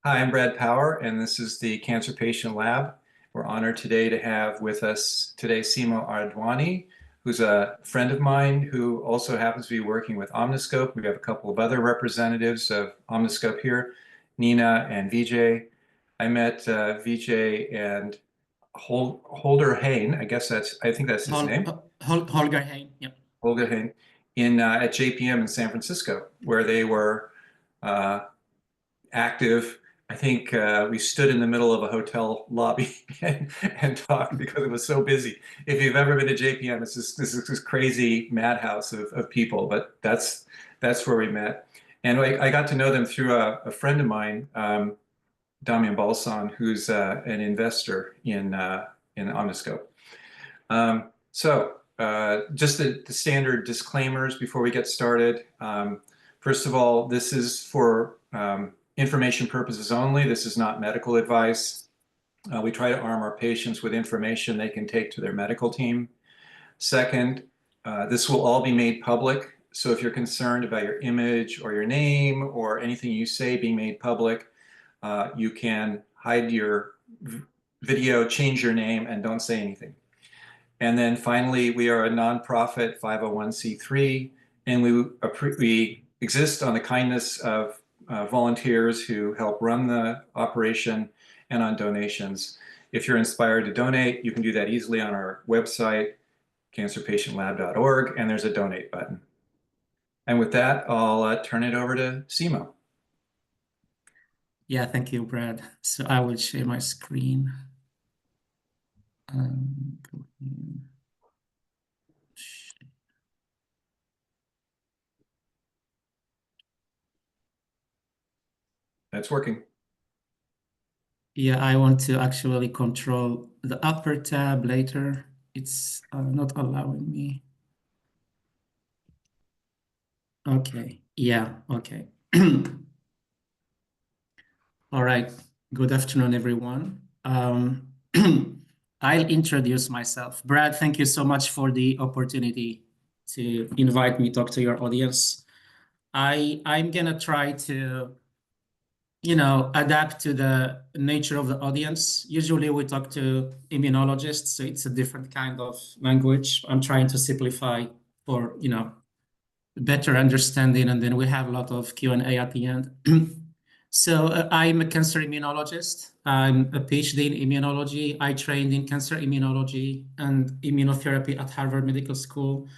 Hi, I'm Brad Power, and this is the Cancer Patient Lab. We're honored today to have with us today Simo Arredouani, who's a friend of mine who also happens to be working with Omniscope. We have a couple of other representatives of Omniscope here, Nina and Vijay. I met Vijay and Holder Hain, I think that's his name. Holger Hain, yep. Holger Hain, at JPM in San Francisco, where they were active. I think we stood in the middle of a hotel lobby and talked because it was so busy. If you've ever been to JPM, it's this crazy madhouse of people, but that's where we met. And I got to know them through a friend of mine, Damian Balsan, who's an investor in Omniscope. Just the standard disclaimers before we get started. First of all, this is for information purposes only. This is not medical advice. We try to arm our patients with information they can take to their medical team. Second, this will all be made public. So if you're concerned about your image or your name or anything you say being made public, you can hide your video, change your name, and don't say anything. And then finally, we are a nonprofit 501c3, and we exist on the kindness of volunteers who help run the operation and on donations. If you're inspired to donate, you can do that easily on our website, cancerpatientlab.org, and there's a donate button. And with that, I'll turn it over to Simo. Yeah, thank you, Brad. So I will share my screen. That's working. Yeah, I want to actually control the upper tab later. It's not allowing me. Okay, yeah, okay. All right, good afternoon, everyone. I'll introduce myself. Brad, thank you so much for the opportunity to invite me to talk to your audience. I'm gonna try to, adapt to the nature of the audience. Usually we talk to immunologists, so it's a different kind of language. I'm trying to simplify for, better understanding, and then we have a lot of Q&A at the end. So I'm a cancer immunologist. I'm a PhD in immunology. I trained in cancer immunology and immunotherapy at Harvard Medical School.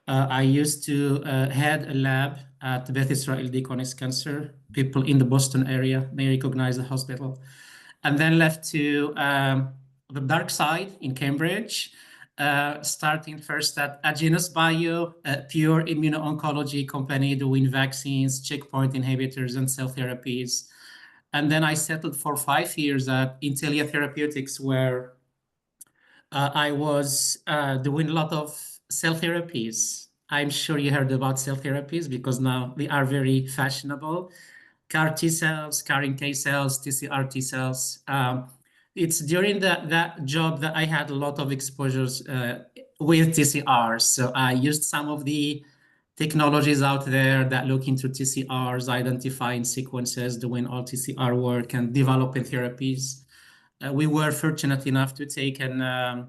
I used to head a lab at Beth Israel Deaconess Cancer. People in the Boston area may recognize the hospital. And then left to the dark side in Cambridge, starting first at Agenus Bio, a pure immuno-oncology company doing vaccines, checkpoint inhibitors, and cell therapies. And then I settled for 5 years at Intellia Therapeutics, where I was doing a lot of cell therapies. I'm sure you heard about cell therapies because now they are very fashionable. CAR T cells, CAR NK cells, TCR T cells. It's during that job that I had a lot of exposures with TCRs. So I used some of the technologies out there that look into TCRs, identifying sequences, doing all TCR work, and developing therapies. We were fortunate enough to take a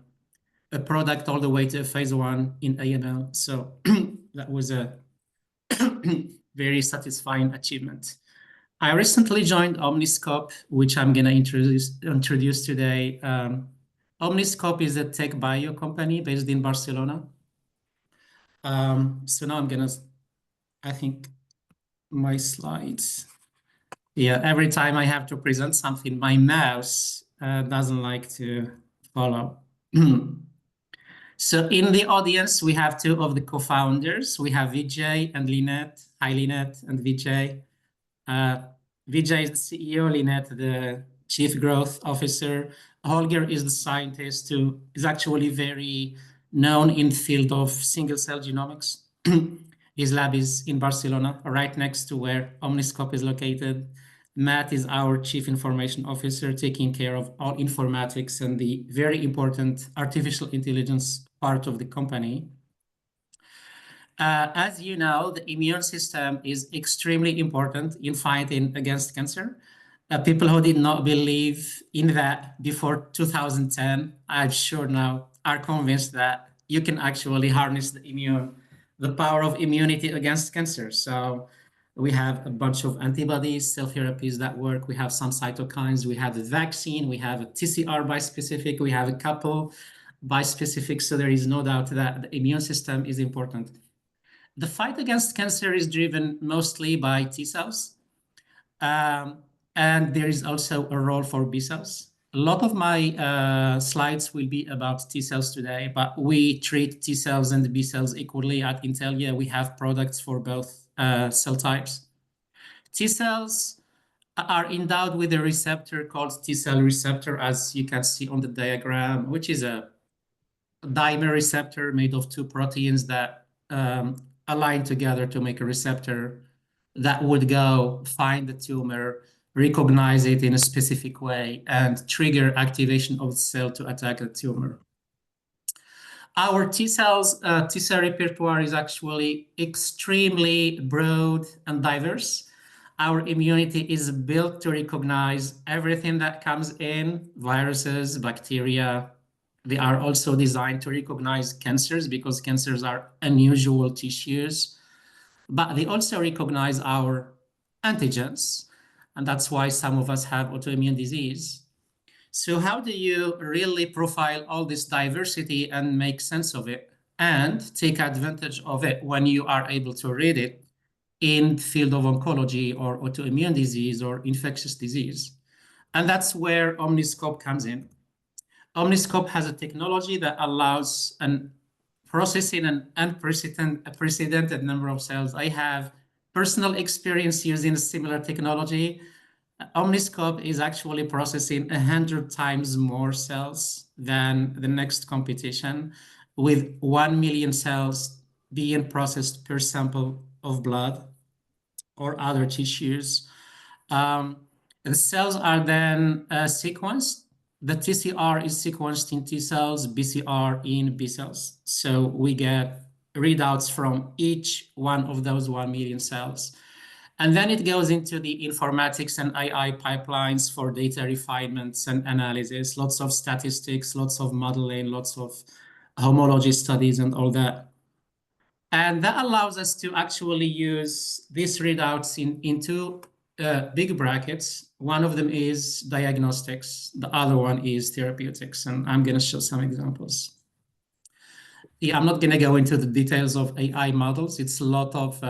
product all the way to phase 1 in AML. So that was a very satisfying achievement. I recently joined Omniscope, which I'm going to introduce today. Omniscope is a tech bio company based in Barcelona. So now I'm going to, I think, my slides. Yeah, every time I have to present something, my mouse doesn't like to follow. So in the audience, we have 2 of the co-founders. We have Vijay and Lynette. Hi, Lynette and Vijay. Vijay is the CEO, Lynette, the Chief Growth Officer. Holger is the scientist who is actually very known in the field of single-cell genomics. His lab is in Barcelona, right next to where Omniscope is located. Matt is our Chief Information Officer, taking care of all informatics and the very important artificial intelligence part of the company. As you know, the immune system is extremely important in fighting against cancer. People who did not believe in that before 2010, I'm sure now are convinced that you can actually harness the power of immunity against cancer. So we have a bunch of antibodies, cell therapies that work. We have some cytokines. We have a vaccine. We have a TCR bispecific. We have a couple bispecific. So there is no doubt that the immune system is important. The fight against cancer is driven mostly by T cells. And there is also a role for B cells. A lot of my slides will be about T cells today, but we treat T cells and B cells equally at Intelia. We have products for both cell types. T cells are endowed with a receptor called T cell receptor, as you can see on the diagram, which is a dimer receptor made of two proteins that align together to make a receptor that would go find the tumor, recognize it in a specific way, and trigger activation of the cell to attack the tumor. Our T cell repertoire is actually extremely broad and diverse. Our immunity is built to recognize everything that comes in, viruses, bacteria. They are also designed to recognize cancers because cancers are unusual tissues, but they also recognize our antigens, and that's why some of us have autoimmune disease. So how do you really profile all this diversity and make sense of it and take advantage of it when you are able to read it in the field of oncology or autoimmune disease or infectious disease? And that's where Omniscope comes in. Omniscope has a technology that allows processing an unprecedented number of cells. I have personal experience using a similar technology. Omniscope is actually processing 100 times more cells than the next competition, with 1 million cells being processed per sample of blood or other tissues. The cells are then sequenced. The TCR is sequenced in T cells, BCR in B cells. So we get readouts from each one of those 1 million cells. And then it goes into the informatics and AI pipelines for data refinements and analysis, lots of statistics, lots of modeling, lots of homology studies and all that. And that allows us to actually use these readouts in two big brackets. One of them is diagnostics. The other one is therapeutics. And I'm going to show some examples. Yeah, I'm not going to go into the details of AI models. It's a lot of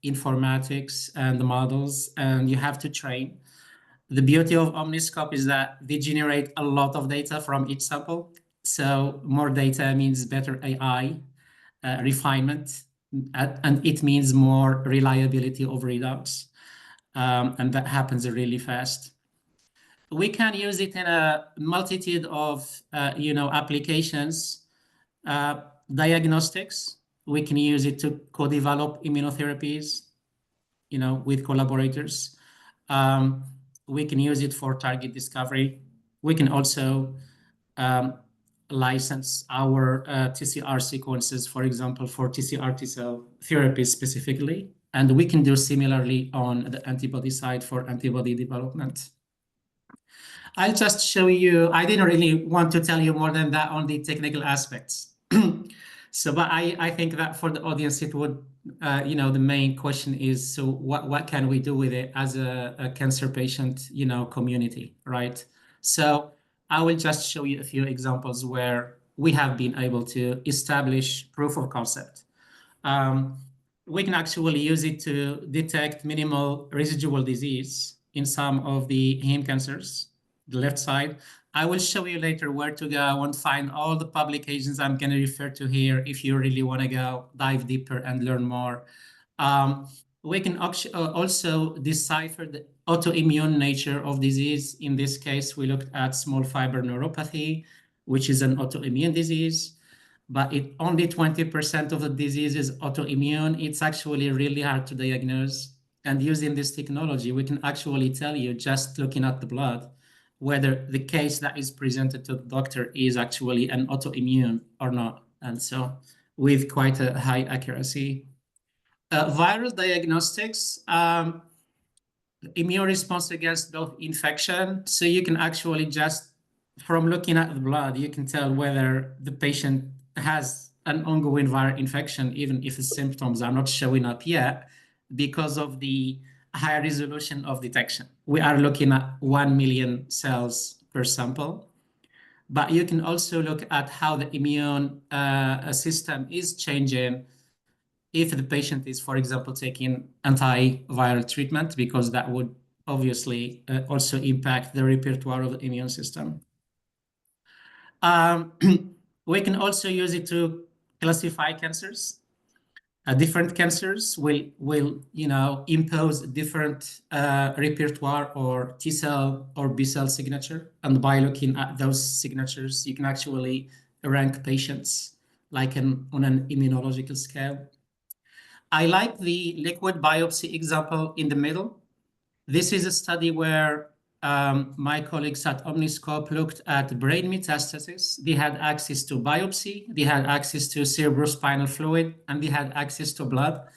informatics and the models, and you have to train. The beauty of Omniscope is that they generate a lot of data from each sample. So more data means better AI refinement, and it means more reliability of readouts. And that happens really fast. We can use it in a multitude of applications. Diagnostics, we can use it to co-develop immunotherapies, with collaborators. We can use it for target discovery. We can also license our TCR sequences, for example, for TCR T-cell therapies specifically. And we can do similarly on the antibody side for antibody development. I'll just show you, I didn't really want to tell you more than that on the technical aspects. But I think that for the audience, it would, the main question is, so what can we do with it as a cancer patient, community, right? So I will just show you a few examples where we have been able to establish proof of concept. We can actually use it to detect minimal residual disease in some of the heme cancers, the left side. I will show you later where to go and find all the publications I'm going to refer to here if you really want to go dive deeper and learn more. We can also decipher the autoimmune nature of disease. In this case, we looked at small fiber neuropathy, which is an autoimmune disease, but only 20% of the disease is autoimmune. It's actually really hard to diagnose. And using this technology, we can actually tell you, just looking at the blood, whether the case that is presented to the doctor is actually an autoimmune or not. And so with quite a high accuracy. Viral diagnostics, immune response against both infection. So you can actually just, from looking at the blood, you can tell whether the patient has an ongoing viral infection, even if the symptoms are not showing up yet, because of the high resolution of detection. We are looking at 1 million cells per sample. But you can also look at how the immune system is changing if the patient is, for example, taking antiviral treatment, because that would obviously also impact the repertoire of the immune system. We can also use it to classify cancers. Different cancers will impose different repertoire or T cell or B cell signature, and by looking at those signatures, you can actually rank patients like on an immunological scale. I like the liquid biopsy example in the middle. This is a study where my colleagues at Omniscope looked at brain metastasis. They had access to biopsy, they had access to cerebrospinal fluid, and they had access to blood.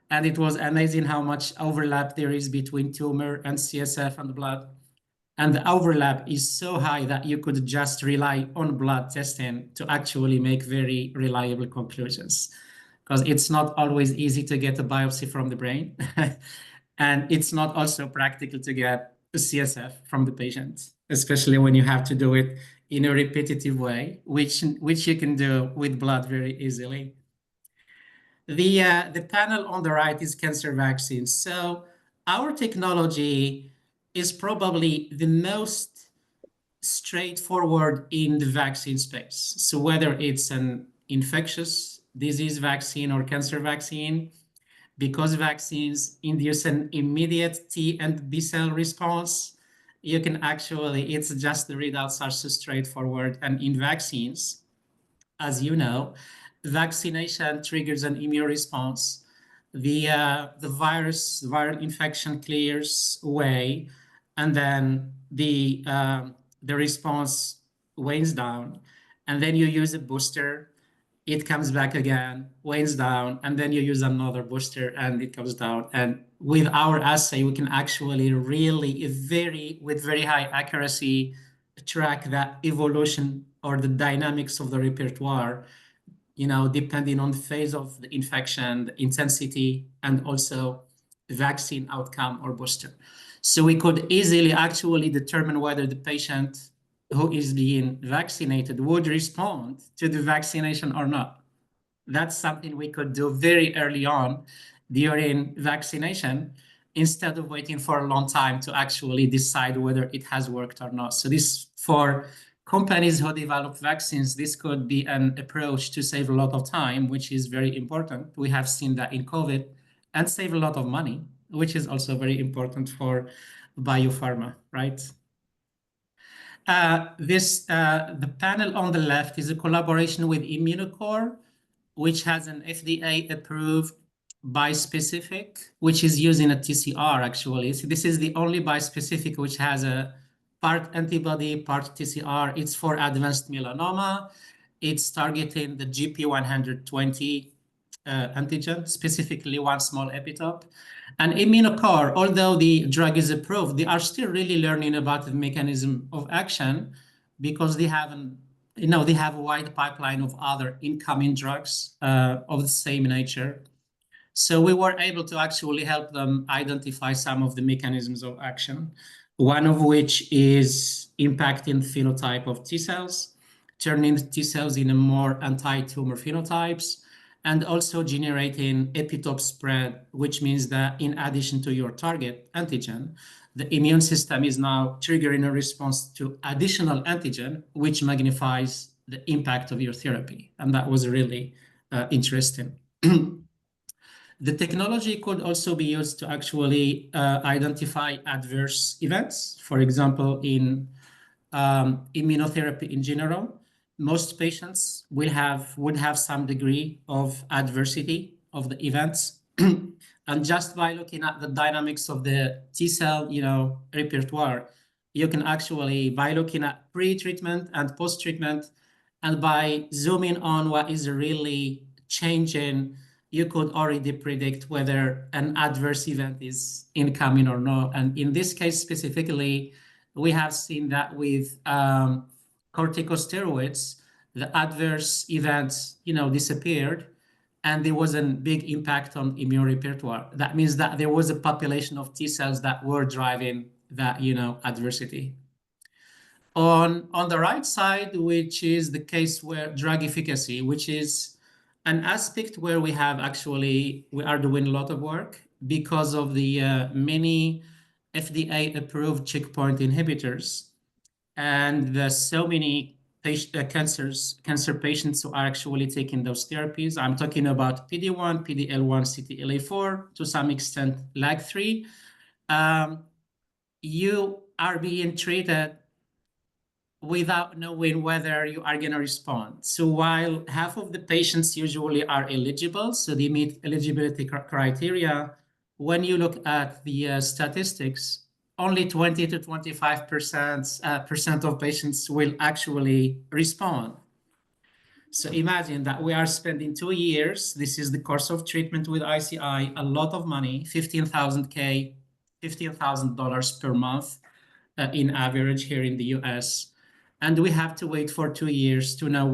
And it was amazing how much overlap there is between tumor and CSF and blood. And the overlap is so high that you could just rely on blood testing to actually make very reliable conclusions, because it's not always easy to get a biopsy from the brain. And it's not also practical to get a CSF from the patient, especially when you have to do it in a repetitive way, which you can do with blood very easily. The panel on the right is cancer vaccines. So our technology is probably the most straightforward in the vaccine space. So whether it's an infectious disease vaccine or cancer vaccine, because vaccines induce an immediate T and B cell response, you can actually, it's just the readouts are so straightforward. And in vaccines, as you know, vaccination triggers an immune response. The viral infection clears away, and then the response wanes down, and then you use a booster, it comes back again, wanes down, and then you use another booster and it comes down. And with our assay, we can actually really with very high accuracy track that evolution or the dynamics of the repertoire, depending on the phase of the infection, the intensity, and also vaccine outcome or booster. So we could easily actually determine whether the patient who is being vaccinated would respond to the vaccination or not. That's something we could do very early on during vaccination, instead of waiting for a long time to actually decide whether it has worked or not. So this, for companies who develop vaccines, this could be an approach to save a lot of time, which is very important. We have seen that in COVID, and save a lot of money, which is also very important for biopharma, right? The panel on the left is a collaboration with Immunocore, which has an FDA-approved bispecific, which is using a TCR, actually. So this is the only bispecific which has a part antibody, part TCR. It's for advanced melanoma. It's targeting the GP120 antigen, specifically one small epitope. And Immunocore, although the drug is approved, they are still really learning about the mechanism of action, because they haven't, they have a wide pipeline of other incoming drugs of the same nature. So we were able to actually help them identify some of the mechanisms of action, one of which is impacting phenotype of T cells, turning T cells into more anti-tumor phenotypes, and also generating epitope spread, which means that in addition to your target antigen, the immune system is now triggering a response to additional antigen, which magnifies the impact of your therapy. And that was really interesting. The technology could also be used to actually identify adverse events. For example, in immunotherapy in general, most patients would have some degree of adversity of the events. And just by looking at the dynamics of the T cell, repertoire, you can actually, by looking at pre-treatment and post-treatment, and by zooming on what is really changing you could already predict whether an adverse event is incoming or not. And in this case specifically, we have seen that with corticosteroids, the adverse events, disappeared, and there was a big impact on immune repertoire. That means that there was a population of T cells that were driving that, adversity. On the right side, which is the case where drug efficacy, which is an aspect where we are doing a lot of work because of the many FDA-approved checkpoint inhibitors, and there's so many cancer patients who are actually taking those therapies. I'm talking about PD-1, PD-L1, CTLA-4, to some extent LAG-3. You are being treated without knowing whether you are going to respond. So while half of the patients usually are eligible, so they meet eligibility criteria, when you look at the statistics, only 20 to 25% of patients will actually respond. So imagine that we are spending 2 years. This is the course of treatment with ICI, a lot of money, $15,000 per month in average here in the US. And we have to wait for 2 years to know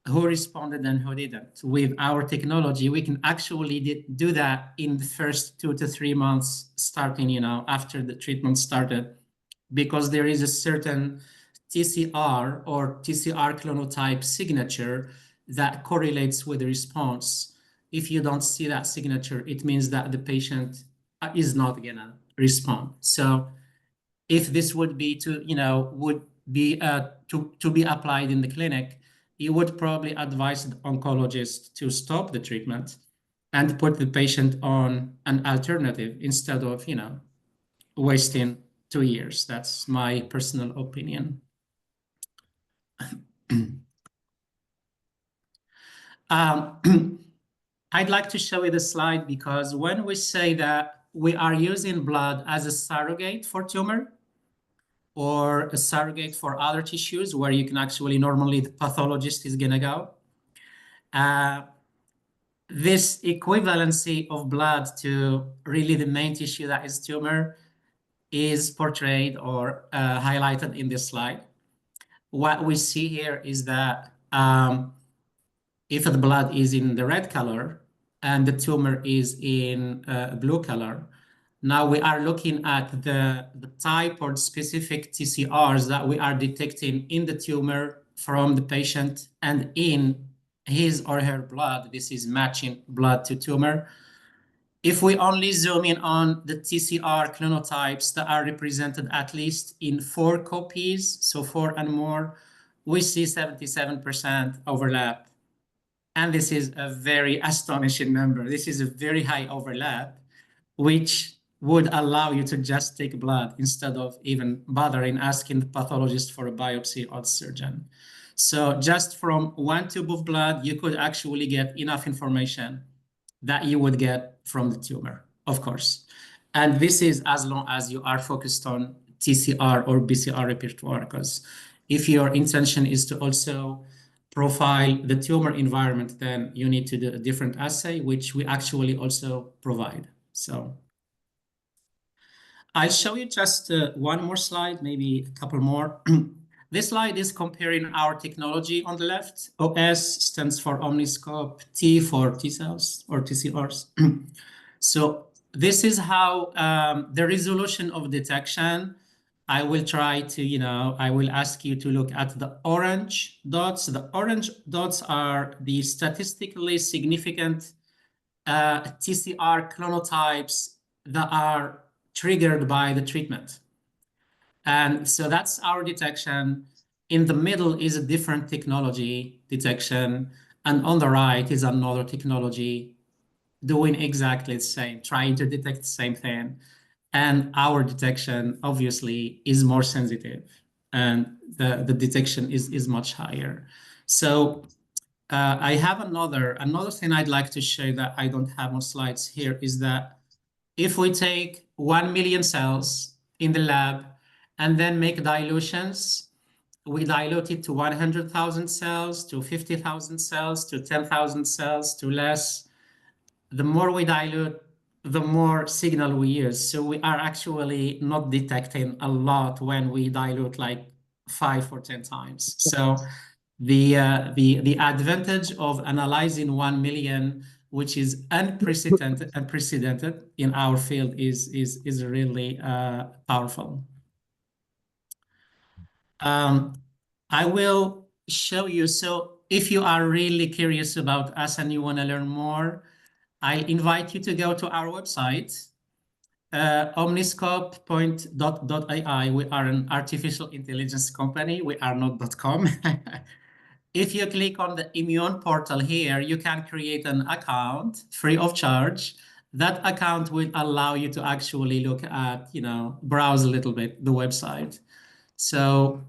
who responded and who didn't. With our technology, we can actually do that in the first 2 to 3 months starting, after the treatment started, because there is a certain TCR or TCR clonotype signature that correlates with the response. If you don't see that signature, it means that the patient is not gonna respond. So if this would be to be applied in the clinic, you would probably advise the oncologist to stop the treatment and put the patient on an alternative instead of wasting 2 years. That's my personal opinion. I'd like to show you the slide because when we say that we are using blood as a surrogate for tumor, or a surrogate for other tissues where you can actually, normally the pathologist is gonna go. This equivalency of blood to really the main tissue that is tumor is portrayed or highlighted in this slide. What we see here is that if the blood is in the red color and the tumor is in blue color, now we are looking at the type or specific TCRs that we are detecting in the tumor from the patient and in his or her blood. This is matching blood to tumor. If we only zoom in on the TCR clonotypes that are represented at least in 4 copies, so 4 and more, we see 77% overlap. And this is a very astonishing number. This is a very high overlap, which would allow you to just take blood instead of even bothering asking the pathologist for a biopsy or the surgeon. So just from 1 tube of blood, you could actually get enough information that you would get from the tumor, of course. And this is as long as you are focused on TCR or BCR repertoire, because if your intention is to also profile the tumor environment, then you need to do a different assay, which we actually also provide. So I'll show you just one more slide, maybe a couple more. This slide is comparing our technology on the left. OS stands for Omniscope, T for T cells or TCRs. So this is how the resolution of detection. I will try to, I will ask you to look at the orange dots. The orange dots are the statistically significant TCR clonotypes that are triggered by the treatment. And so that's our detection. In the middle is a different technology detection. And on the right is another technology doing exactly the same, trying to detect the same thing. And our detection obviously is more sensitive and the detection is much higher. So I have another thing I'd like to show that I don't have on slides here is that if we take 1 million cells in the lab and then make dilutions, we dilute it to 100,000 cells, to 50,000 cells, to 10,000 cells, to less. The more we dilute, the more signal we use. So we are actually not detecting a lot when we dilute like 5 or 10 times. So the advantage of analyzing 1 million, which is unprecedented in our field, is really powerful. I will show you. So if you are really curious about us and you want to learn more, I invite you to go to our website, omniscope.ai. We are an artificial intelligence company. We are not .com. If you click on the immune portal here, you can create an account free of charge. That account will allow you to actually look at, browse a little bit the website. So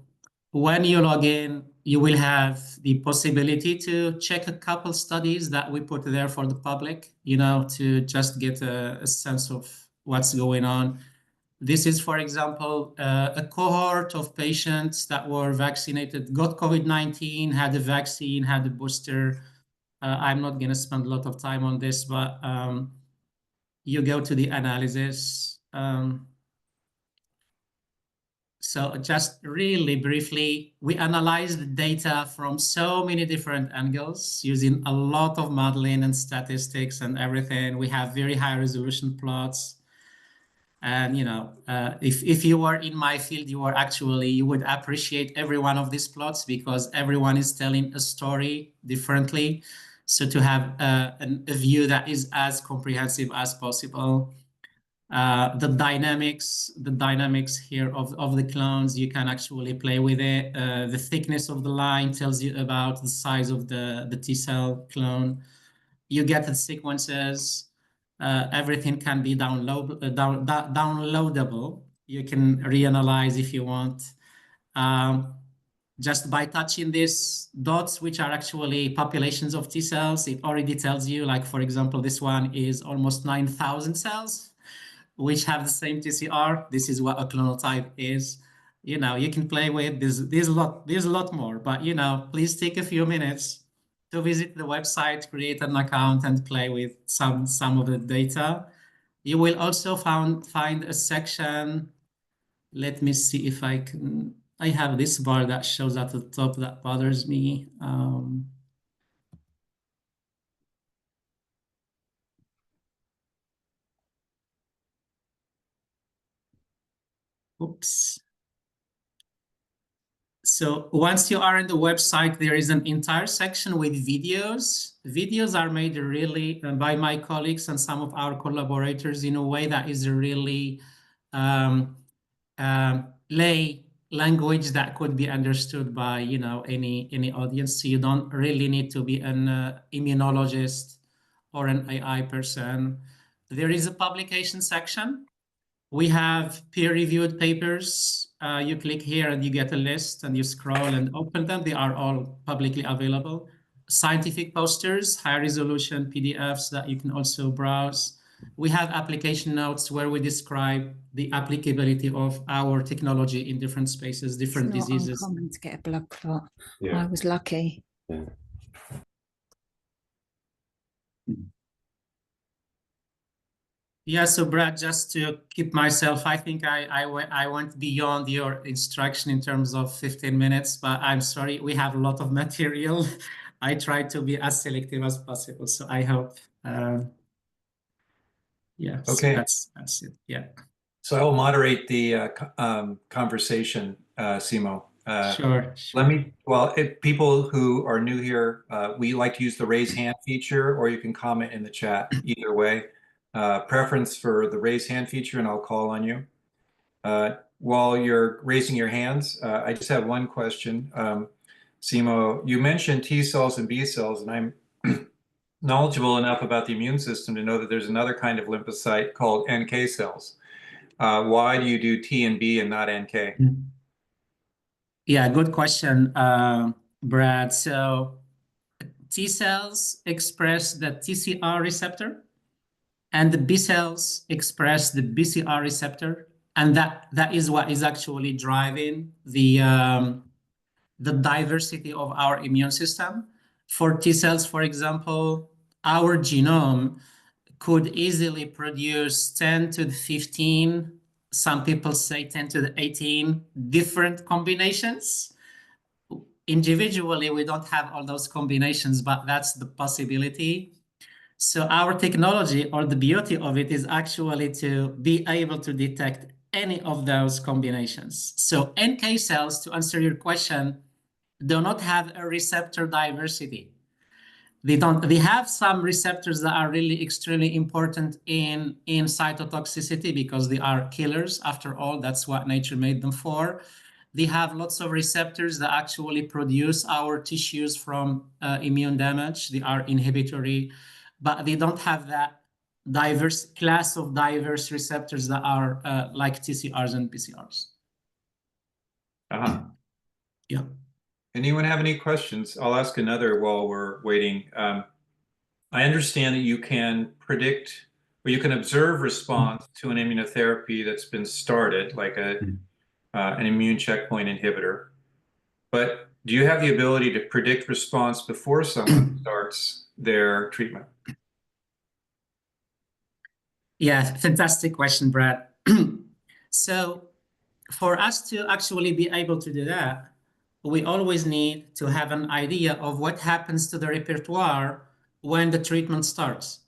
when you log in, you will have the possibility to check a couple studies that we put there for the public, to just get a sense of what's going on. This is, for example, a cohort of patients that were vaccinated, got COVID-19, had a vaccine, had a booster. I'm not going to spend a lot of time on this, but you go to the analysis. So just really briefly, we analyzed the data from so many different angles using a lot of modeling and statistics and everything. We have very high resolution plots. And, if you were in my field, you would appreciate every one of these plots because everyone is telling a story differently. So to have a view that is as comprehensive as possible. The dynamics here of the clones, you can actually play with it. The thickness of the line tells you about the size of the T cell clone. You get the sequences. Everything can be downloadable. You can reanalyze if you want. Just by touching these dots, which are actually populations of T cells, it already tells you, like, for example, this one is almost 9,000 cells, which have the same TCR. This is what a clonal type is. You can play with this. There's a lot more, but please take a few minutes to visit the website, create an account, and play with some of the data. You will also find a section. Let me see if I can. I have this bar that shows at the top that bothers me. Oops. So once you are in the website, there is an entire section with videos. Videos are made really by my colleagues and some of our collaborators in a way that is really lay language that could be understood by any audience. So you don't really need to be an immunologist or an AI person. There is a publication section. We have peer-reviewed papers. You click here and you get a list and you scroll and open them. They are all publicly available. Scientific posters, high-resolution PDFs that you can also browse. We have application notes where we describe the applicability of our technology in different spaces, different diseases. It's not uncommon to get a blood clot. Yeah. I was lucky. Yeah. Yeah, so Brad, just to keep myself, I think I went beyond your instruction in terms of 15 minutes, but I'm sorry, we have a lot of material. I try to be as selective as possible, so I hope, yeah, Okay. So that's it, yeah. So I will moderate the conversation, Simo. Sure. If people who are new here, we like to use the raise hand feature, or you can comment in the chat, either way. Preference for the raise hand feature, and I'll call on you. While you're raising your hands, I just have one question. Simo, you mentioned T cells and B cells, and I'm knowledgeable enough about the immune system to know that there's another kind of lymphocyte called NK cells. Why do you do T and B and not NK? Yeah, good question, Brad. So T cells express the TCR receptor, and the B cells express the BCR receptor, and that is what is actually driving the the diversity of our immune system. For T cells, for example, our genome could easily produce 10 to the 15, some people say 10 to the 18 different combinations. Individually, we don't have all those combinations, but that's the possibility. So our technology, or the beauty of it, is actually to be able to detect any of those combinations. So NK cells, to answer your question, do not have a receptor diversity. They have some receptors that are really extremely important in cytotoxicity, because they are killers. After all, that's what nature made them for. They have lots of receptors that actually produce our tissues from immune damage. They are inhibitory, but they don't have that diverse class of diverse receptors that are like TCRs and PCRs. Yeah. Anyone have any questions? I'll ask another while we're waiting. I understand that you can predict, or you can observe response to an immunotherapy that's been started, like an immune checkpoint inhibitor. But do you have the ability to predict response before someone starts their treatment? Yeah, fantastic question, Brad. So for us to actually be able to do that, we always need to have an idea of what happens to the repertoire when the treatment starts.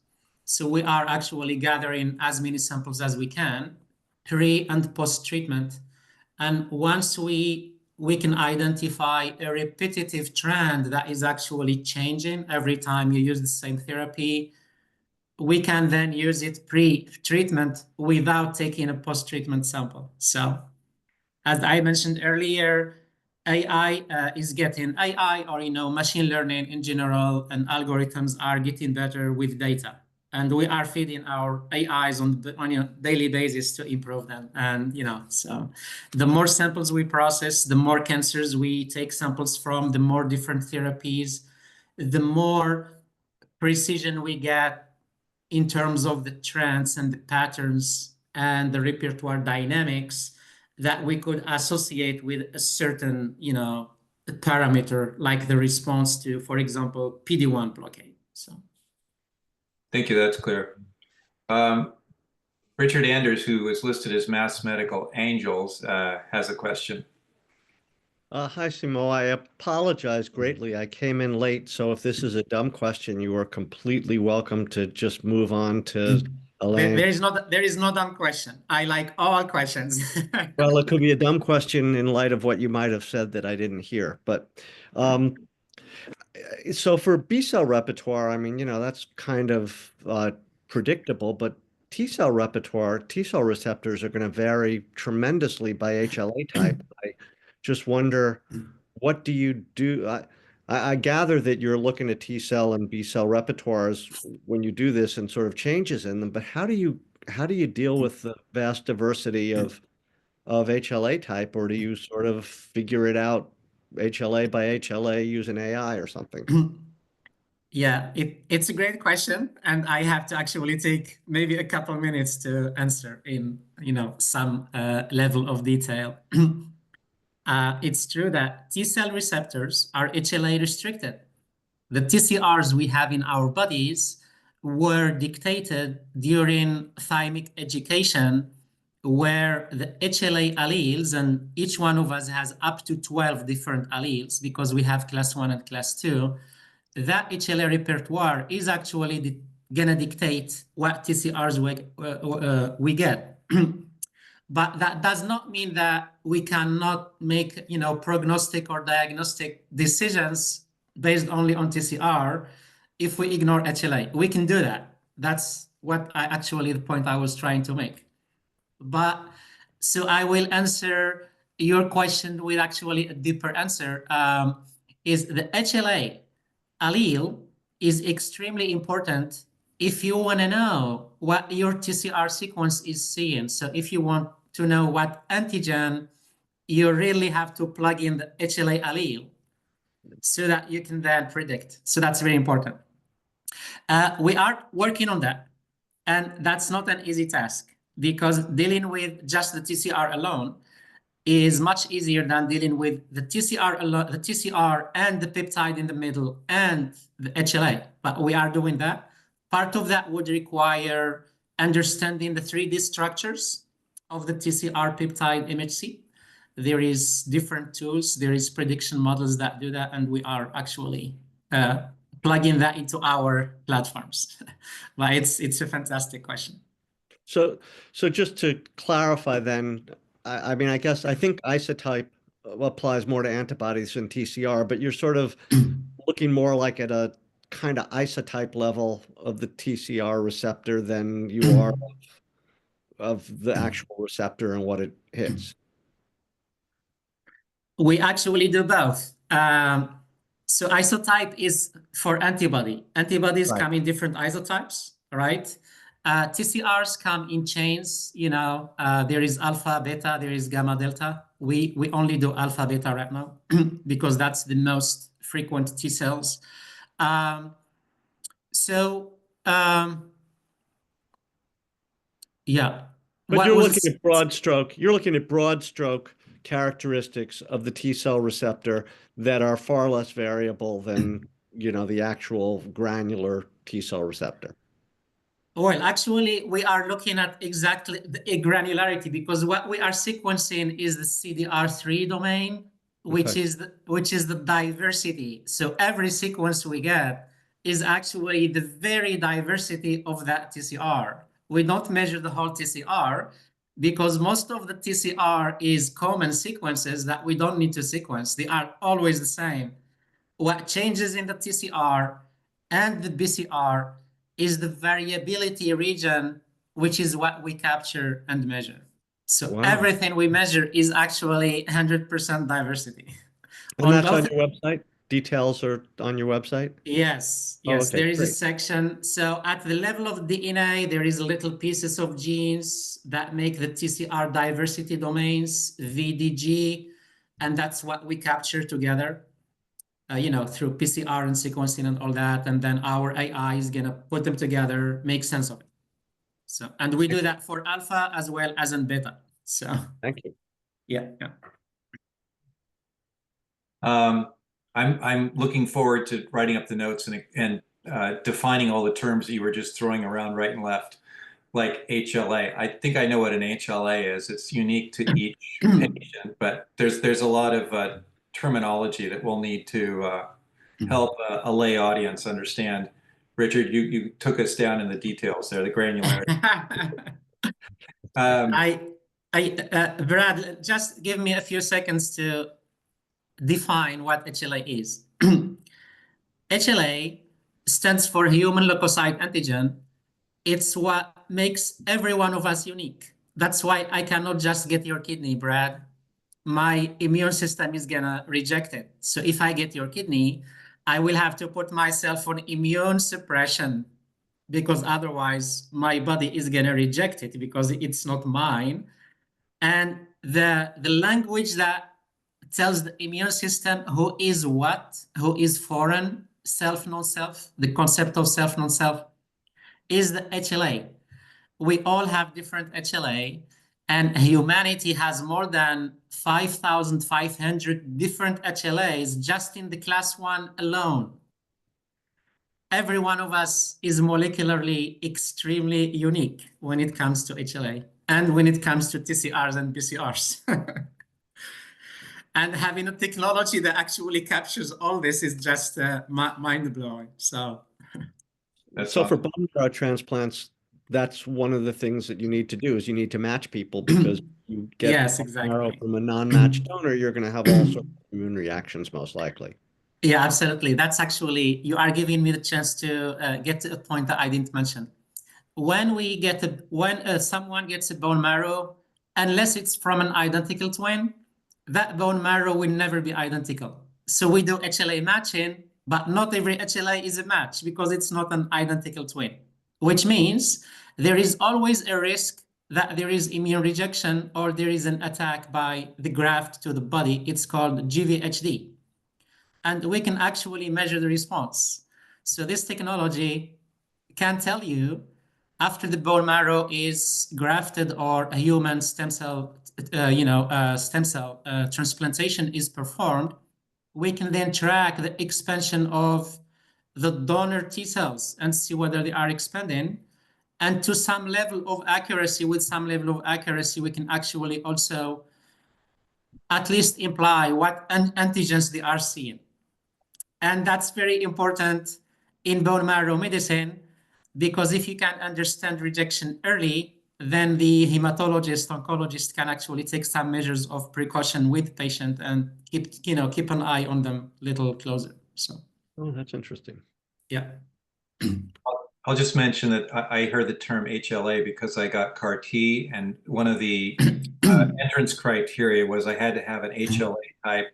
So we are actually gathering as many samples as we can, pre and post-treatment. And once we can identify a repetitive trend that is actually changing every time you use the same therapy, we can then use it pre-treatment without taking a post-treatment sample. So as I mentioned earlier, AI is getting AI, or machine learning in general, and algorithms are getting better with data, and we are feeding our AIs on a daily basis to improve them. And so the more samples we process, the more cancers we take samples from, the more different therapies, the more precision we get in terms of the trends and the patterns and the repertoire dynamics that we could associate with a certain, parameter, like the response to, for example, PD-1 blockade. So, thank you. That's clear. Richard Anders, who is listed as Mass Medical Angels, has a question. Hi, Simo. I apologize greatly. I came in late, so if this is a dumb question, you are completely welcome to just move on to Elaine. There is no dumb question. I like all questions. Well, it could be a dumb question in light of what you might have said that I didn't hear. But so for B-cell repertoire, I mean, that's kind of predictable, but T-cell repertoire, T-cell receptors are going to vary tremendously by HLA type. I just wonder, what do you do? I gather that you're looking at T-cell and B-cell repertoires when you do this and sort of changes in them, but how do you deal with the vast diversity of HLA type, or do you sort of figure it out HLA by HLA using AI or something? Yeah, it's a great question, and I have to actually take maybe a couple minutes to answer in some level of detail. It's true that T-cell receptors are HLA restricted. The TCRs we have in our bodies were dictated during thymic education, where the HLA alleles, and each one of us has up to 12 different alleles because we have class 1 and class 2. That HLA repertoire is actually going to dictate what TCRs we get. But that does not mean that we cannot make prognostic or diagnostic decisions based only on TCR if we ignore HLA. We can do that. That's the point I was trying to make. But so I will answer your question with actually a deeper answer. Is the HLA allele is extremely important if you want to know what your TCR sequence is seeing. So if you want to know what antigen, you really have to plug in the HLA allele so that you can then predict. So that's very important. We are working on that, and that's not an easy task, because dealing with just the TCR alone is much easier than dealing with the TCR and the peptide in the middle and the HLA. But we are doing that. Part of that would require understanding the 3D structures of the TCR peptide MHC. There is different tools. There is prediction models that do that, and we are actually plugging that into our platforms. But it's a fantastic question. So just to clarify then, I mean, I think isotype applies more to antibodies than TCR, but you're sort of looking more like at a kind of isotype level of the TCR receptor than you are of the actual receptor and what it hits. We actually do both. So isotype is for antibody. Antibodies Right. come in different isotypes, right? TCRs come in chains. There is alpha, beta, there is gamma, delta. We only do alpha, beta right now because that's the most frequent T cells. Yeah. But you're looking at broad stroke characteristics of the T cell receptor that are far less variable than, the actual granular T cell receptor. Well, actually, we are looking at exactly the granularity because what we are sequencing is the CDR3 domain, which is the diversity. So every sequence we get is actually the very diversity of that TCR. We don't measure the whole TCR because most of the TCR is common sequences that we don't need to sequence. They are always the same. What changes in the TCR and the BCR is the variability region, which is what we capture and measure. So everything we measure is actually 100% diversity. And that's on your website? Details are on your website? Yes, okay, there is great. a section. So at the level of DNA, there is little pieces of genes that make the TCR diversity domains, VDG, and that's what we capture together. Through PCR and sequencing and all that, and then our AI is gonna put them together, make sense of it. So, and we do that for alpha as well as in beta. So, thank you. Yeah. I'm looking forward to writing up the notes and defining all the terms that you were just throwing around right and left, like HLA. I think I know what an HLA is. It's unique to each patient, but there's a lot of terminology that we'll need to help a lay audience understand. Richard, you took us down in the details there, the granularity. Brad, just give me a few seconds to define what HLA is. HLA stands for human leukocyte antigen. It's what makes every one of us unique. That's why I cannot just get your kidney, Brad. My immune system is gonna reject it. So if I get your kidney, I will have to put myself on immune suppression because otherwise my body is gonna reject it because it's not mine. And the language that tells the immune system who is what, who is foreign, self, non-self, the concept of self, non-self, is the HLA. We all have different HLA, and humanity has more than 5,500 different HLAs just in the class 1 alone. Every one of us is molecularly extremely unique when it comes to HLA and when it comes to TCRs and BCRs. And having a technology that actually captures all this is just mind-blowing. So for bone marrow transplants, that's one of the things that you need to do is you need to match people because you get marrow from a non-matched donor, you're going to have all sorts of immune reactions most likely. Yeah, absolutely. That's actually, you are giving me the chance to get to a point that I didn't mention. When someone gets a bone marrow, unless it's from an identical twin, that bone marrow will never be identical. So we do HLA matching, but not every HLA is a match because it's not an identical twin, which means there is always a risk that there is immune rejection or there is an attack by the graft to the body. It's called GVHD. And we can actually measure the response. So this technology can tell you after the bone marrow is grafted or a human stem cell, transplantation is performed, we can then track the expansion of the donor T cells and see whether they are expanding. And to some level of accuracy, with some level of accuracy, we can actually also at least imply what antigens they are seeing. And that's very important in bone marrow medicine, because if you can understand rejection early, then the hematologist, oncologist can actually take some measures of precaution with the patient and keep an eye on them a little closer. So, Oh, that's interesting. yeah. I'll just mention that I heard the term HLA because I got CAR T, and one of the entrance criteria was I had to have an HLA type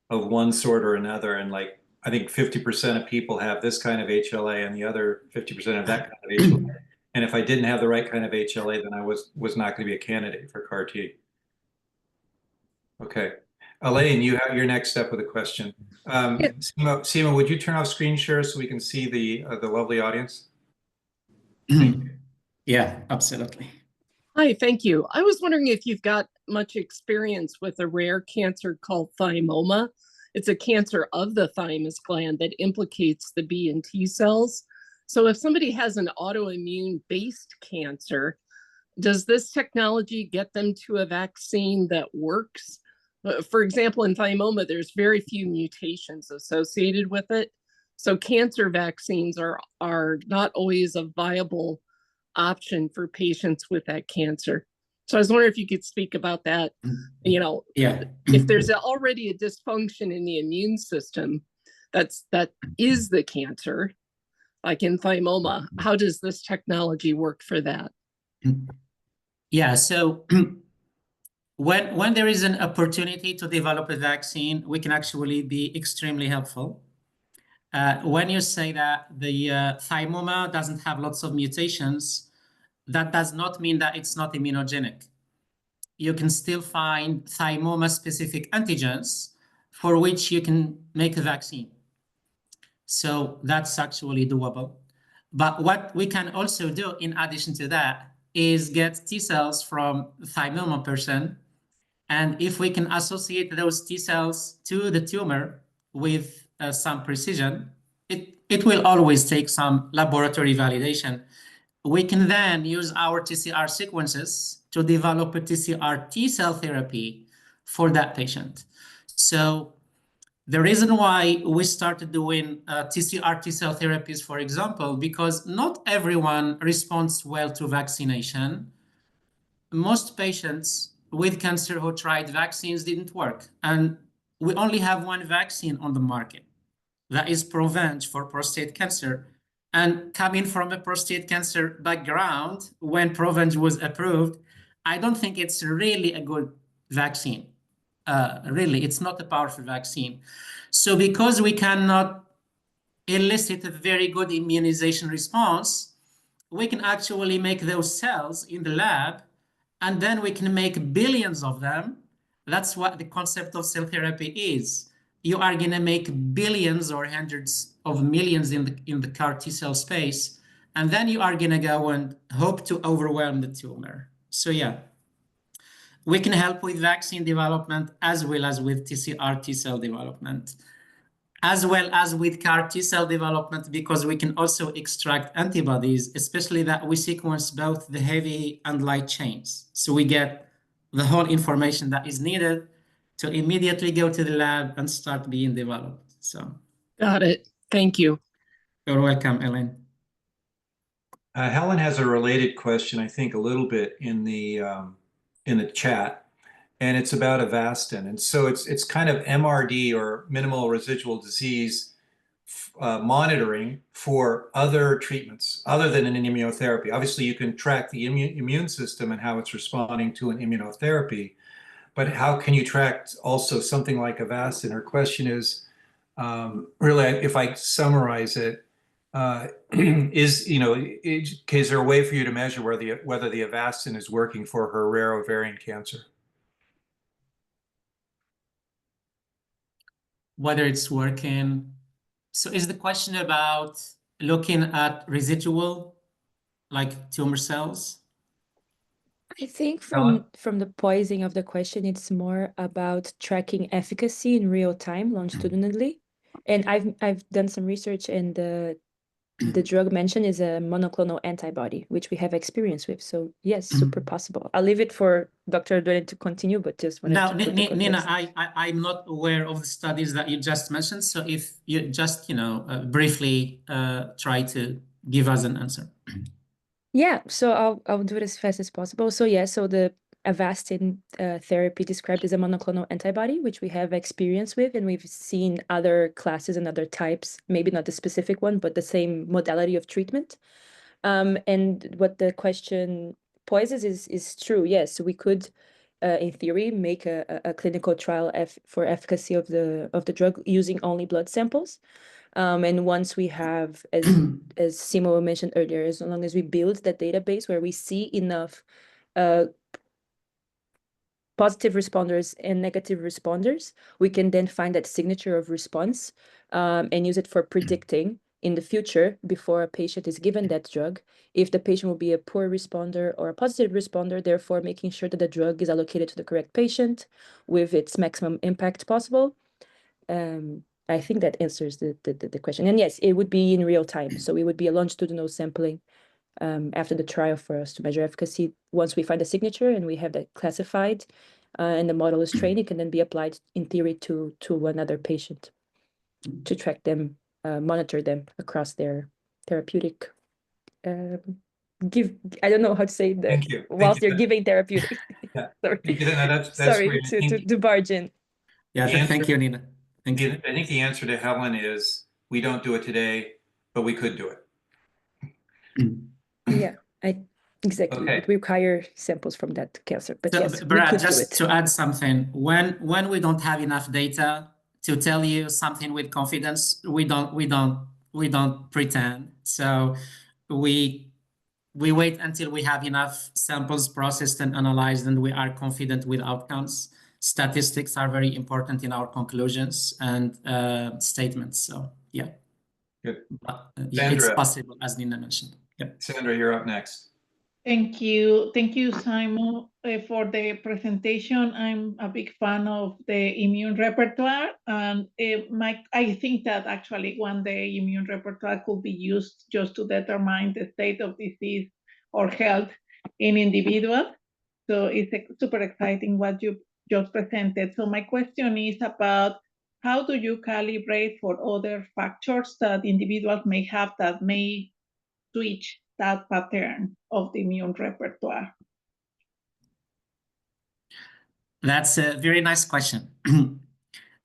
of one sort or another, and like I think 50% of people have this kind of HLA, and the other 50% have that kind of HLA. And if I didn't have the right kind of HLA, then I was not going to be a candidate for CAR T. Okay, Elaine, you're next up with a question. Simo, would you turn off screen share so we can see the lovely audience? Yeah, absolutely. Hi, thank you. I was wondering if you've got much experience with a rare cancer called thymoma. It's a cancer of the thymus gland that implicates the B and T cells. So if somebody has an autoimmune-based cancer, does this technology get them to a vaccine that works? For example, in thymoma, there's very few mutations associated with it. So cancer vaccines are not always a viable option for patients with that cancer. So I was wondering if you could speak about that. If there's already a dysfunction in the immune system that is the cancer, like in thymoma, how does this technology work for that? Yeah, so when there is an opportunity to develop a vaccine, we can actually be extremely helpful. When you say that the thymoma doesn't have lots of mutations, that does not mean that it's not immunogenic. You can still find thymoma-specific antigens for which you can make a vaccine. So that's actually doable. But what we can also do in addition to that is get T cells from thymoma person. And if we can associate those T cells to the tumor with some precision, it will always take some laboratory validation. We can then use our TCR sequences to develop a TCR T cell therapy for that patient. So the reason why we started doing TCR T cell therapies, for example, because not everyone responds well to vaccination. Most patients with cancer who tried vaccines didn't work. And we only have one vaccine on the market. That is Provenge for prostate cancer. And coming from a prostate cancer background, when Provenge was approved, I don't think it's really a good vaccine. Really, it's not a powerful vaccine. So because we cannot elicit a very good immunization response, we can actually make those cells in the lab, and then we can make billions of them. That's what the concept of cell therapy is. You are going to make billions or hundreds of millions in the CAR T cell space, and then you are going to go and hope to overwhelm the tumor. So yeah, we can help with vaccine development as well as with TCR T cell development, as well as with CAR T cell development, because we can also extract antibodies, especially that we sequence both the heavy and light chains. So we get the whole information that is needed to immediately go to the lab and start being developed. So, got it. Thank you. You're welcome, Ellen. Helen has a related question, I think, a little bit in the chat, and it's about Avastin. And so it's kind of MRD, or minimal residual disease monitoring for other treatments other than an immunotherapy. Obviously, you can track the immune system and how it's responding to an immunotherapy, but how can you track also something like Avastin? Her question is, really, if I summarize it, is there a way for you to measure whether the Avastin is working for her rare ovarian cancer? Whether it's working. So is the question about looking at residual like tumor cells? I think Helen? from the poising of the question, it's more about tracking efficacy in real time longitudinally. And I've done some research, and the drug mentioned is a monoclonal antibody, which we have experience with. So yes, super possible. I'll leave it for Dr. Arredouani to continue, but just wanted Now, to put the Nina, context. I'm not aware of the studies that you just mentioned. So if you just, briefly try to give us an answer. Yeah, so I'll do it as fast as possible. So yeah, so the Avastin therapy described as a monoclonal antibody, which we have experience with, and we've seen other classes and other types, maybe not the specific one, but the same modality of treatment. And what the question poses is true. Yes, so we could, in theory, make a clinical trial for efficacy of the drug using only blood samples. And once we have, as Simo mentioned earlier, as long as we build that database where we see enough positive responders and negative responders, we can then find that signature of response and use it for predicting in the future, before a patient is given that drug, if the patient will be a poor responder or a positive responder, therefore making sure that the drug is allocated to the correct patient with its maximum impact possible. I think that answers the question. And yes, it would be in real time. So it would be a longitudinal sampling after the trial for us to measure efficacy. Once we find a signature and we have that classified and the model is trained, it can then be applied in theory to another patient to track them, monitor them across their therapeutic. I don't know how to say that. Thank you. Whilst you. you're giving therapeutic. Yeah. Sorry. No, that's Sorry great. to barge in. Yeah, The thank you, Nina. Thank you. I think the answer to Helen is we don't do it today, but we could do it. Yeah, exactly. Okay. It require samples from that cancer, but So, yes, we Brad, could do just it. to add something, when we don't have enough data to tell you something with confidence, we don't pretend. So we wait until we have enough samples processed and analyzed, and we are confident with outcomes. Statistics are very important in our conclusions and statements. So yeah, Good. but, yeah, it's Sandra. possible, as Nina mentioned. Yeah. Sandra, you're up next. Thank you, Simo, for the presentation. I'm a big fan of the immune repertoire, and I think that actually one day immune repertoire could be used just to determine the state of disease or health in individuals. So it's super exciting what you just presented. So my question is about how do you calibrate for other factors that individuals may have that may switch that pattern of the immune repertoire? That's a very nice question.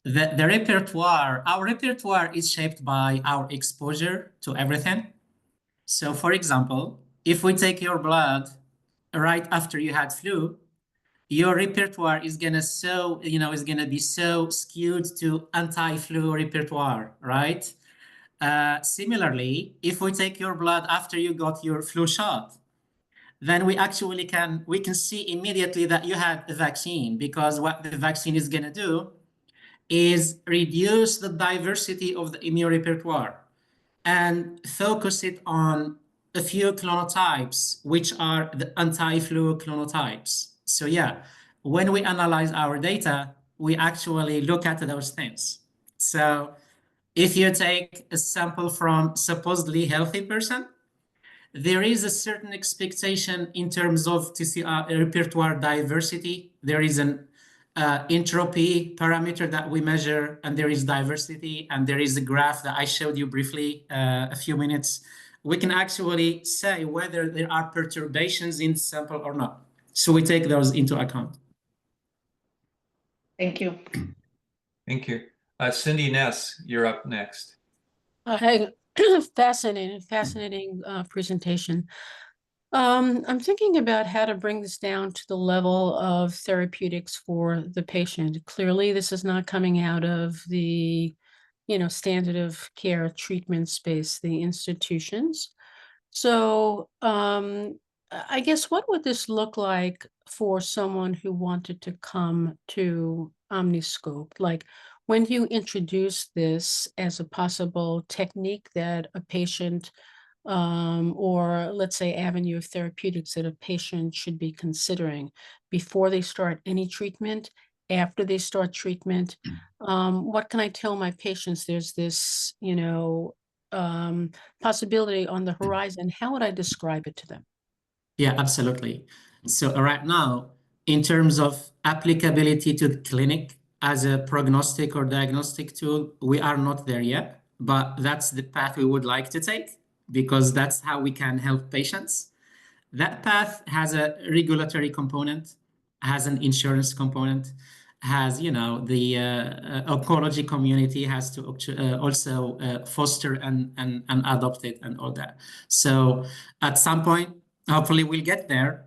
The repertoire, our repertoire is shaped by our exposure to everything. So for example, if we take your blood right after you had flu, your repertoire is gonna be so skewed to anti-flu repertoire, right? Similarly, if we take your blood after you got your flu shot, then we can see immediately that you had a vaccine, because what the vaccine is gonna do is reduce the diversity of the immune repertoire and focus it on a few clonotypes, which are the anti-flu clonotypes. So yeah, when we analyze our data, we actually look at those things. So if you take a sample from supposedly healthy person, there is a certain expectation in terms of repertoire diversity. There is an entropy parameter that we measure, and there is diversity, and there is a graph that I showed you briefly a few minutes. We can actually say whether there are perturbations in the sample or not. So we take those into account. Thank you. Thank you. Cindy Ness, you're up next. Fascinating presentation. I'm thinking about how to bring this down to the level of therapeutics for the patient. Clearly, this is not coming out of the, standard of care treatment space, the institutions. So, I guess what would this look like for someone who wanted to come to Omniscope? Like, when do you introduce this as a possible technique that a patient or let's say avenue of therapeutics that a patient should be considering before they start any treatment, after they start treatment? What can I tell my patients? There's this, possibility on the horizon. How would I describe it to them? Yeah, absolutely. So right now, in terms of applicability to the clinic as a prognostic or diagnostic tool, we are not there yet, but that's the path we would like to take because that's how we can help patients. That path has a regulatory component, has an insurance component, has, the oncology community has to also foster and adopt it and all that. So at some point, hopefully we'll get there.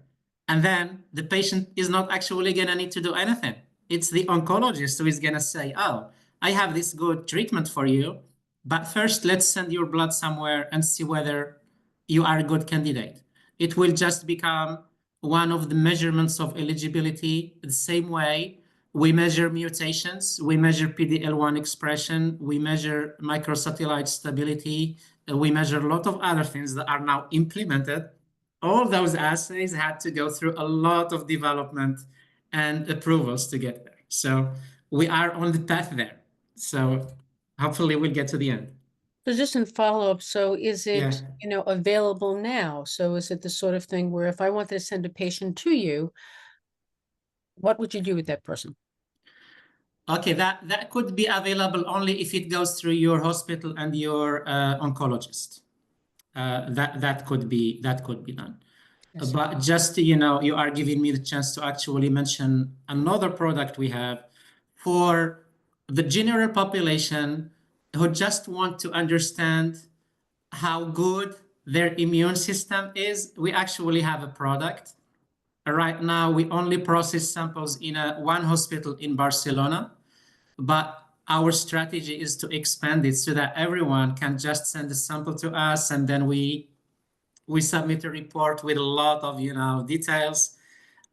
And then the patient is not actually going to need to do anything. It's the oncologist who is going to say, oh, I have this good treatment for you, but first let's send your blood somewhere and see whether you are a good candidate. It will just become one of the measurements of eligibility, the same way we measure mutations, we measure PD-L1 expression, we measure microsatellite stability, we measure a lot of other things that are now implemented. All those assays had to go through a lot of development and approvals to get there. So we are on the path there. So hopefully we'll get to the end. So just in follow-up, so is it, Yeah. Available now? So is it the sort of thing where if I wanted to send a patient to you, what would you do with that person? Okay, that could be available only if it goes through your hospital and your oncologist. That could be done. Yes. But just, you are giving me the chance to actually mention another product we have for the general population who just want to understand how good their immune system is. We actually have a product. Right now, we only process samples in one hospital in Barcelona, but our strategy is to expand it so that everyone can just send a sample to us, and then we submit a report with a lot of details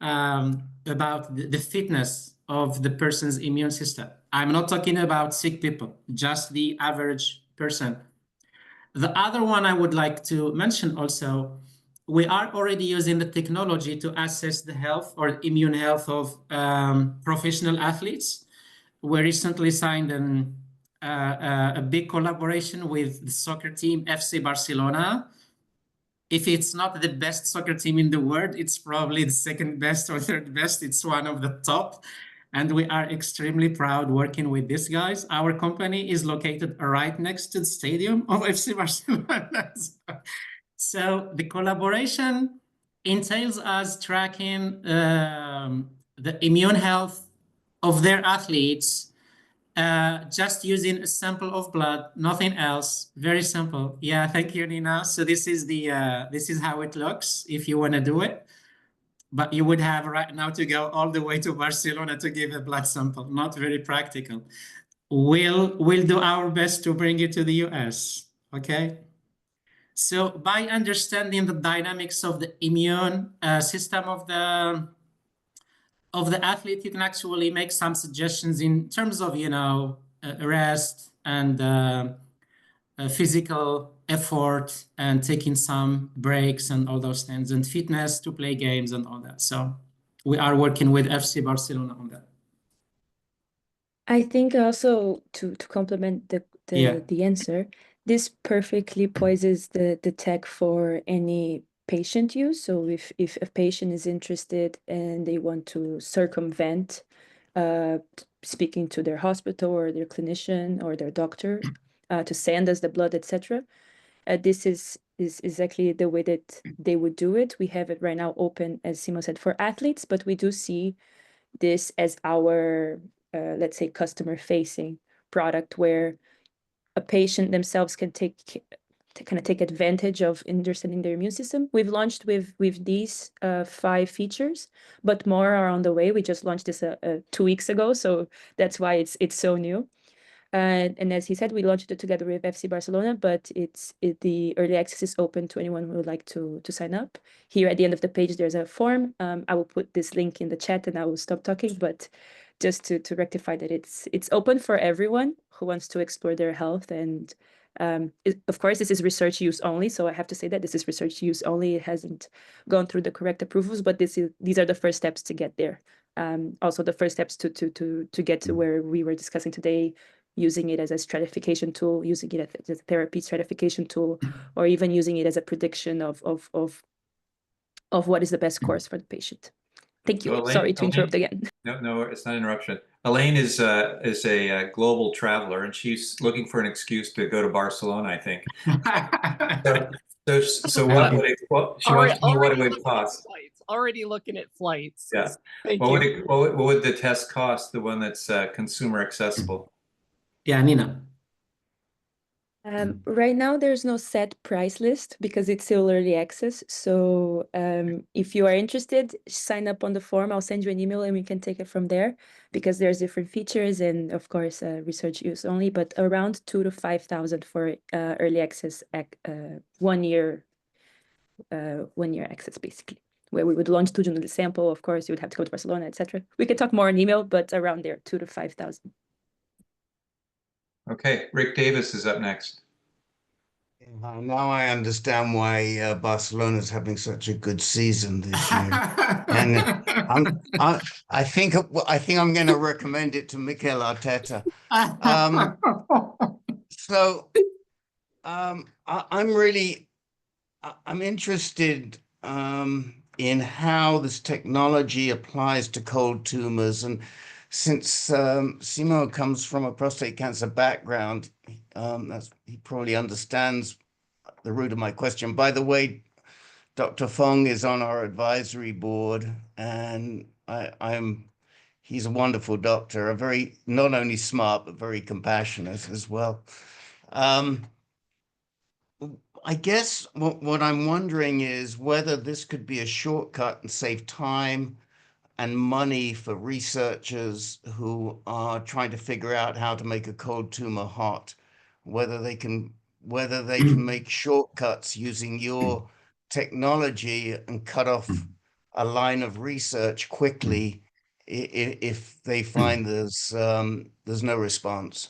about the fitness of the person's immune system. I'm not talking about sick people, just the average person. The other one I would like to mention also, we are already using the technology to assess the health or immune health of professional athletes. We recently signed a big collaboration with the soccer team FC Barcelona. If it's not the best soccer team in the world, it's probably the second best or third best. It's one of the top. And we are extremely proud working with these guys. Our company is located right next to the stadium of FC Barcelona. So the collaboration entails us tracking the immune health of their athletes, just using a sample of blood, nothing else. Very simple. Yeah, thank you, Nina. So this is how it looks if you want to do it. But you would have right now to go all the way to Barcelona to give a blood sample. Not very practical. We'll do our best to bring it to the US. Okay. So by understanding the dynamics of the immune system of the athlete, you can actually make some suggestions in terms of rest and physical effort and taking some breaks and all those things, and fitness to play games and all that. So we are working with FC Barcelona on that. I think also to complement the answer, this perfectly poises the tech for any patient use. So if a patient is interested and they want to circumvent speaking to their hospital or their clinician or their doctor to send us the blood, etc., this is exactly the way that they would do it. We have it right now open, as Simo said, for athletes, but we do see this as our let's say customer-facing product, where a patient themselves can kind of take advantage of understanding their immune system. We've launched with these 5 features, but more are on the way. We just launched this 2 weeks ago, so that's why it's so new. And as he said, we launched it together with FC Barcelona, but the early access is open to anyone who would like to sign up. Here at the end of the page, there's a form. I will put this link in the chat and I will stop talking, but just to rectify that it's open for everyone who wants to explore their health and Of course, this is research use only, so I have to say that this is research use only. It hasn't gone through the correct approvals, but these are the first steps to get there. Also, the first steps to get to where we were discussing today, using it as a stratification tool, using it as a therapy stratification tool, or even using it as a prediction of what is the best course for the patient. Thank you. So Elaine, Sorry to interrupt again. No, it's not an interruption. Elaine is a global traveler, and she's looking for an excuse to go to Barcelona, I think. So what would it, she wants to know what it would cost. Already looking at flights. Yeah. Thank What you. what would the test cost, the one that's consumer accessible? Yeah, Nina. Right now, there's no set price list because it's still early access. So if you are interested, sign up on the form. I'll send you an email and we can take it from there, because there's different features and, of course, research use only, but around 2,000 to 5,000 for early access, 1 year, 1 year access, basically, where we would longitudinal sample. Of course, you would have to go to Barcelona, etc. We can talk more on email, but around there, 2,000 to 5,000. Okay, Rick Davis is up next. Now I understand why Barcelona's having such a good season this year, and I think I'm going to recommend it to Mikel Arteta. I'm interested in how this technology applies to cold tumors, and since Simo comes from a prostate cancer background, he probably understands the root of my question. By the way, Dr. Fong is on our advisory board, and he's a wonderful doctor, not only smart, but very compassionate as well. I guess what I'm wondering is whether this could be a shortcut and save time and money for researchers who are trying to figure out how to make a cold tumor hot, whether they can make shortcuts using your technology and cut off a line of research quickly if they find there's no response.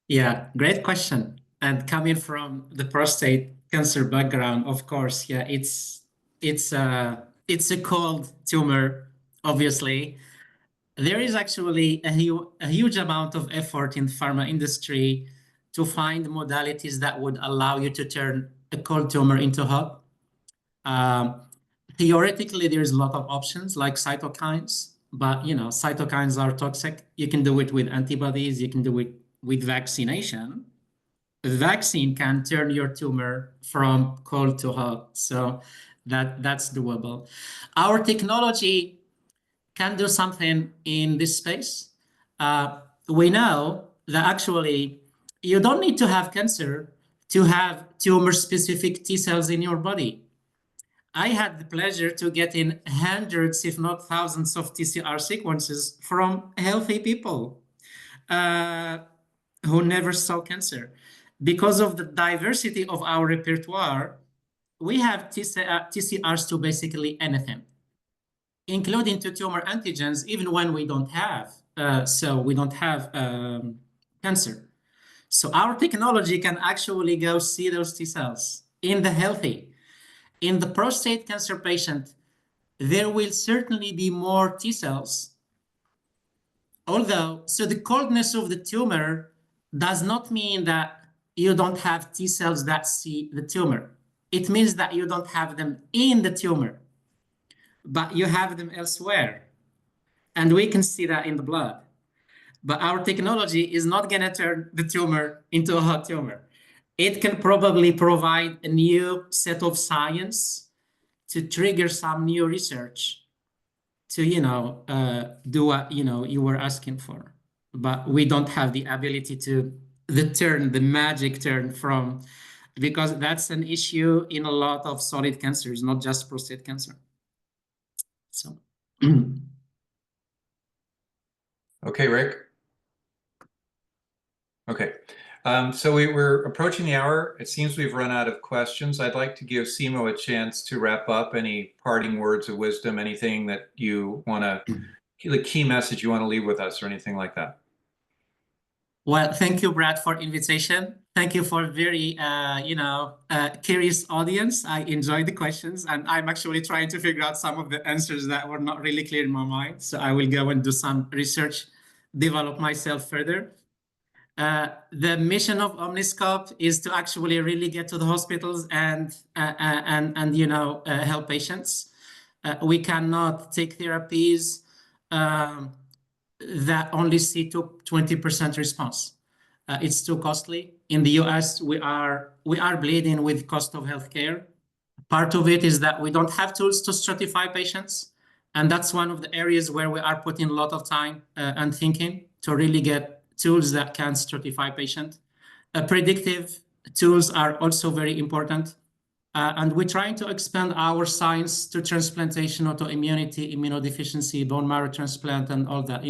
Yeah, great question. And coming from the prostate cancer background, of course, yeah, it's a cold tumor, obviously. There is actually a huge amount of effort in the pharma industry to find modalities that would allow you to turn a cold tumor into hot. Theoretically, there's a lot of options like cytokines, but cytokines are toxic. You can do it with antibodies, you can do it with vaccination. The vaccine can turn your tumor from cold to hot, so that's doable. Our technology can do something in this space. We know that actually you don't need to have cancer to have tumor-specific T cells in your body. I had the pleasure to get in hundreds, if not thousands, of TCR sequences from healthy people who never saw cancer. Because of the diversity of our repertoire, we have TCRs to basically anything, including to tumor antigens, even when we don't have, cancer. So our technology can actually go see those T cells in the healthy. In the prostate cancer patient, there will certainly be more T cells. So the coldness of the tumor does not mean that you don't have T cells that see the tumor. It means that you don't have them in the tumor, but you have them elsewhere. And we can see that in the blood. But our technology is not going to turn the tumor into a hot tumor. It can probably provide a new set of science to trigger some new research to, do what, you were asking for. But we don't have the ability to the magic turn from, because that's an issue in a lot of solid cancers, not just prostate cancer. So. Okay, Rick. Okay. So we're approaching the hour. It seems we've run out of questions. I'd like to give Simo a chance to wrap up. Any parting words of wisdom, anything that you want to, the key message you want to leave with us or anything like that? Well, thank you, Brad, for invitation. Thank you for very, curious audience. I enjoyed the questions, and I'm actually trying to figure out some of the answers that were not really clear in my mind. So I will go and do some research, develop myself further. The mission of Omniscope is to actually really get to the hospitals and help patients. We cannot take therapies that only see 20% response. It's too costly. In the US, we are bleeding with cost of healthcare. Part of it is that we don't have tools to stratify patients. And that's one of the areas where we are putting a lot of time and thinking to really get tools that can stratify patients. Predictive tools are also very important. And we're trying to expand our science to transplantation, autoimmunity, immunodeficiency, bone marrow transplant, and all that.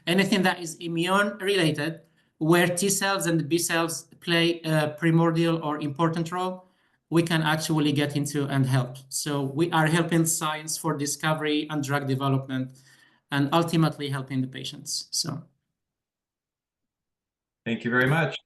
Anything that is immune related, where T cells and B cells play a primordial or important role, we can actually get into and help. So we are helping science for discovery and drug development, and ultimately helping the patients. So thank you very much.